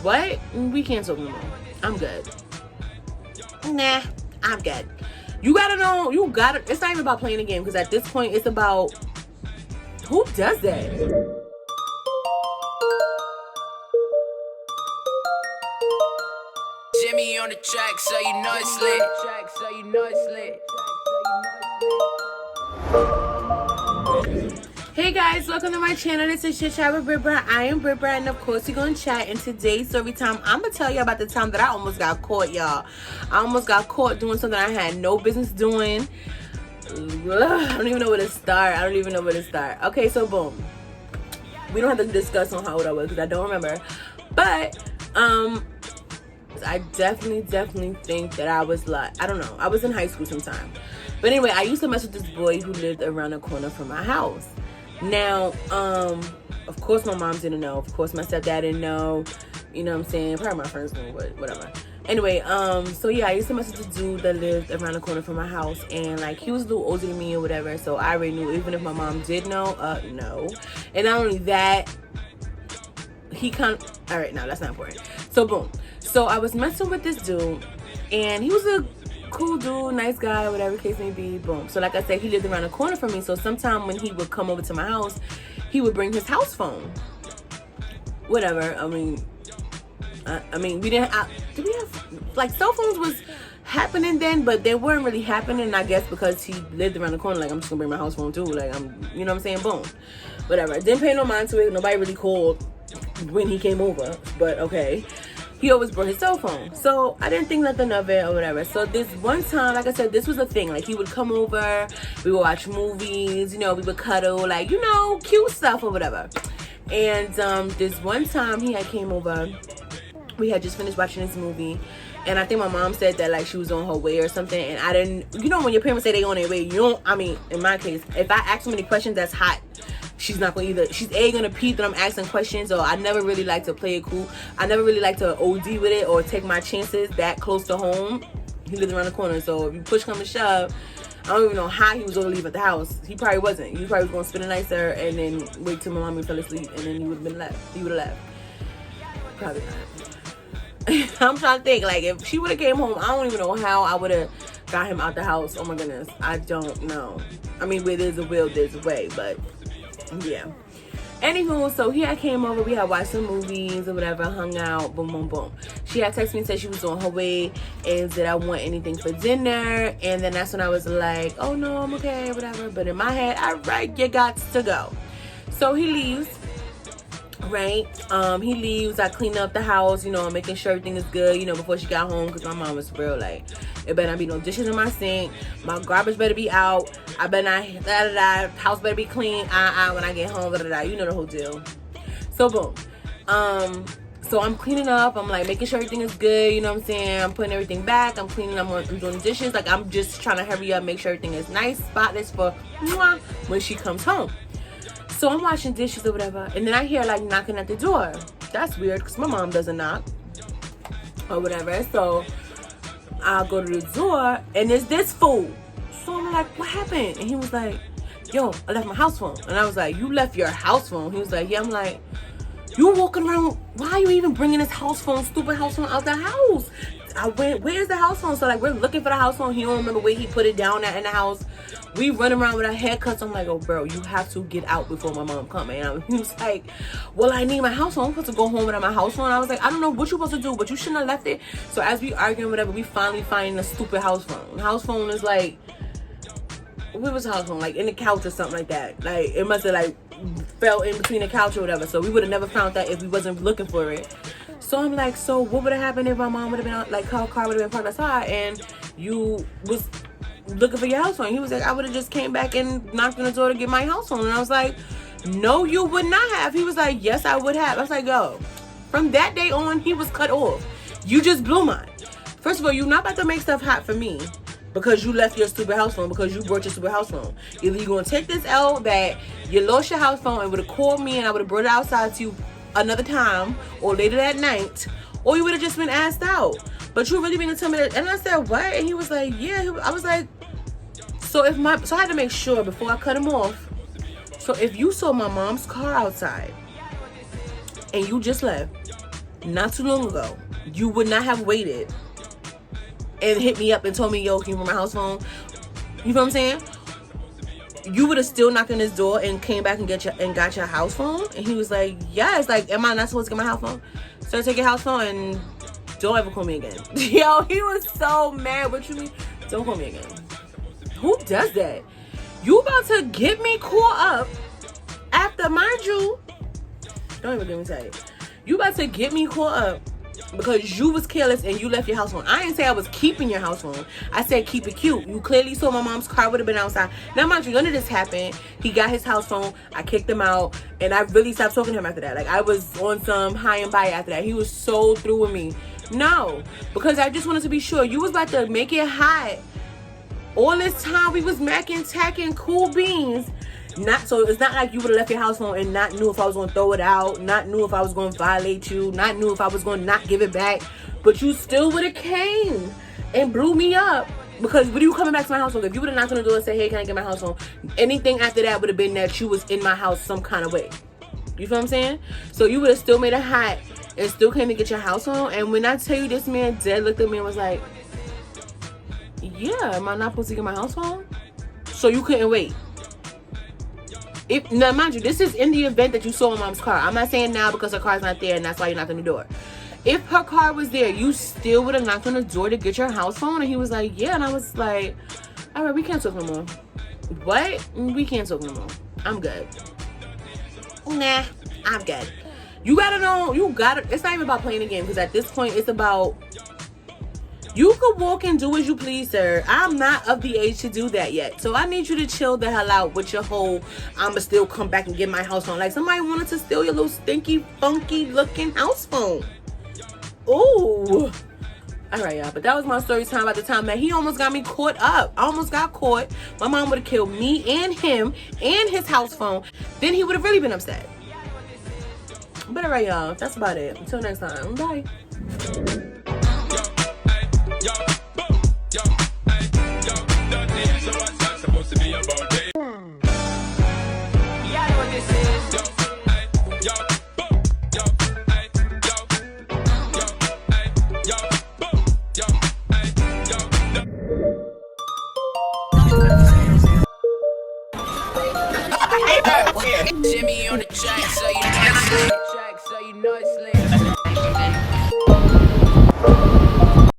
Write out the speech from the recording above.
What? We can't talk no more. I'm good. Nah, I'm good. You gotta know, it's not even about playing the game, because at this point, it's about, who does that? Jimmy on the track, so you know it's lit. Hey guys, welcome to my channel. This is Chit Chat with Britt Britt. I am Britt Britt, and of course we're gonna chat. In today's story time, I'm gonna tell you about the time that I almost got caught, y'all. I almost got caught doing something I had no business doing. I don't even know where to start. Okay, so boom. We don't have to discuss on how old I was because I don't remember. But I definitely think that I was like, I don't know. I was in high school sometime. But anyway, I used to mess with this boy who lived around the corner from my house. Now, of course my mom didn't know. Of course my stepdad didn't know. You know what I'm saying? Probably my friends knew, but whatever. Anyway, so yeah, I used to mess with the dude that lived around the corner from my house. And like, he was a little older than me or whatever. So I already knew, even if my mom did know, no. And not only that, alright, no, that's not important. So boom. So I was messing with this dude, and he was a cool dude, nice guy, whatever case may be. Boom. So like I said, he lived around the corner from me. So sometime when he would come over to my house, he would bring his house phone. Whatever. I mean, we didn't have, did we have, like, cell phones was happening then, but they weren't really happening, I guess, because he lived around the corner. Like, I'm just gonna bring my house phone too. Like, you know what I'm saying? Boom. Whatever. Didn't pay no mind to it. Nobody really called when he came over, but okay. He always brought his cell phone, so I didn't think nothing of it or whatever. So this one time, like I said, this was a thing. Like, he would come over, we would watch movies, you know, we would cuddle, like, you know, cute stuff or whatever. And this one time he had came over, we had just finished watching this movie, and I think my mom said that like she was on her way or something, and I didn't, you know, when your parents say they on their way, you don't, I mean, in my case, if I ask so many questions that's hot, she's not gonna either, she's gonna peep that I'm asking questions, or I never really like to play it cool. I never really like to OD with it or take my chances that close to home. He lives around the corner, so if you push come to shove, I don't even know how he was gonna leave at the house. He probably wasn't. He probably was gonna spend the night there and then wait till my mommy fell asleep, and then he would have been left. He would have left. Probably not. I'm trying to think, like, if she would have came home, I don't even know how I would have got him out the house. Oh my goodness, I don't know. I mean, where there's a will, there's a way, but yeah. Anywho, so he had came over, we had watched some movies or whatever, hung out, boom, boom, boom. She had texted me and said she was on her way and did I want anything for dinner, and then that's when I was like, oh no, I'm okay, whatever. But in my head, all right, you got to go. So he leaves. Right, he leaves. I clean up the house, you know, making sure everything is good, you know, before she got home, because my mom was real like, it better not be no dishes in my sink, my garbage better be out, I better not, house better be clean, when I get home, you know the whole deal. So boom, so I'm cleaning up, I'm like making sure everything is good, you know what I'm saying, I'm putting everything back, I'm cleaning, I'm doing dishes, like I'm just trying to hurry up, make sure everything is nice, spotless for when she comes home. So I'm washing dishes or whatever, and then I hear like knocking at the door. That's weird, because my mom doesn't knock or whatever. So I'll go to the door, and it's this fool. So I'm like, what happened? And he was like, yo, I left my house phone. And I was like, you left your house phone? He was like, yeah. I'm like, you walking around, why are you even bringing this house phone, stupid house phone, out the house? I went, where's the house phone? So like, we're looking for the house phone. He don't remember where he put it down at in the house. We run around with our haircuts. I'm like, oh bro, you have to get out before my mom come. And he was like, well, I need my house phone. I'm supposed to go home without my house phone. I was like, I don't know what you're supposed to do, but you shouldn't have left it. So as we arguing whatever, we finally find a stupid house phone. The house phone is like, where was the house phone? Like in the couch or something like that. Like it must have like fell in between the couch or whatever. So we would have never found that if we wasn't looking for it. So I'm like, so what would have happened if my mom would have been out, like her car would have been parked outside and you was looking for your house phone? He was like, I would have just came back and knocked on the door to get my house phone. And I was like, no, you would not have. He was like, yes, I would have. I was like, yo, from that day on, he was cut off. You just blew mine. First of all, you're not about to make stuff hot for me because you left your stupid house phone, because you brought your stupid house phone. Either you're going to take this L that you lost your house phone and would have called me and I would have brought it outside to you another time or later that night, or you would have just been asked out. But you really mean to tell me that? And I said, what? And he was like, yeah. I was like, so I had to make sure before I cut him off. So if you saw my mom's car outside and you just left, not too long ago, you would not have waited and hit me up and told me, yo, can you bring my house phone? You know what I'm saying? You would have still knocked on his door and came back and got your house phone. And he was like, yes. Like, am I not supposed to get my house phone? So I take your house phone and don't ever call me again. Yo, he was so mad. What you mean? Don't call me again. Who does that? You about to get me caught up after, mind you, don't even get me tight. You about to get me caught up because you was careless and you left your house phone. I didn't say I was keeping your house phone. I said keep it cute. You clearly saw my mom's car would have been outside. Now, mind you, none of this happened. He got his house phone. I kicked him out. And I really stopped talking to him after that. Like, I was on some high and by after that. He was so through with me. No. Because I just wanted to be sure. You was about to make it hot. All this time we was macking, tacking, cool beans. So it's not like you would have left your house phone and not knew if I was going to throw it out, not knew if I was going to violate you, not knew if I was going to not give it back, but you still would have came and blew me up. Because when you coming back to my house phone, if you would have knocked on the door and said, hey, can I get my house phone? Anything after that would have been that you was in my house some kind of way. You feel what I'm saying? So you would have still made it hot and still came to get your house phone. And when I tell you, this man dead looked at me and was like, yeah, am I not supposed to get my house phone? So you couldn't wait. Now, mind you, this is in the event that you saw my mom's car. I'm not saying now because her car's not there and that's why you knocked on the door. If her car was there, you still would have knocked on the door to get your house phone? And he was like, yeah. And I was like, all right, we can't talk no more. What? We can't talk no more. I'm good. Nah, I'm good. You gotta know, it's not even about playing the game, because at this point, it's about, you could walk and do as you please, sir. I'm not of the age to do that yet. So I need you to chill the hell out with your whole, I'ma still come back and get my house phone. Like, somebody wanted to steal your little stinky, funky looking house phone. Ooh. All right, y'all. But that was my story time about the time that he almost got me caught up. I almost got caught. My mom would have killed me and him and his house phone. Then he would have really been upset. But all right, y'all. That's about it. Until next time. Bye. Jimmy on the track, so you know it's lit.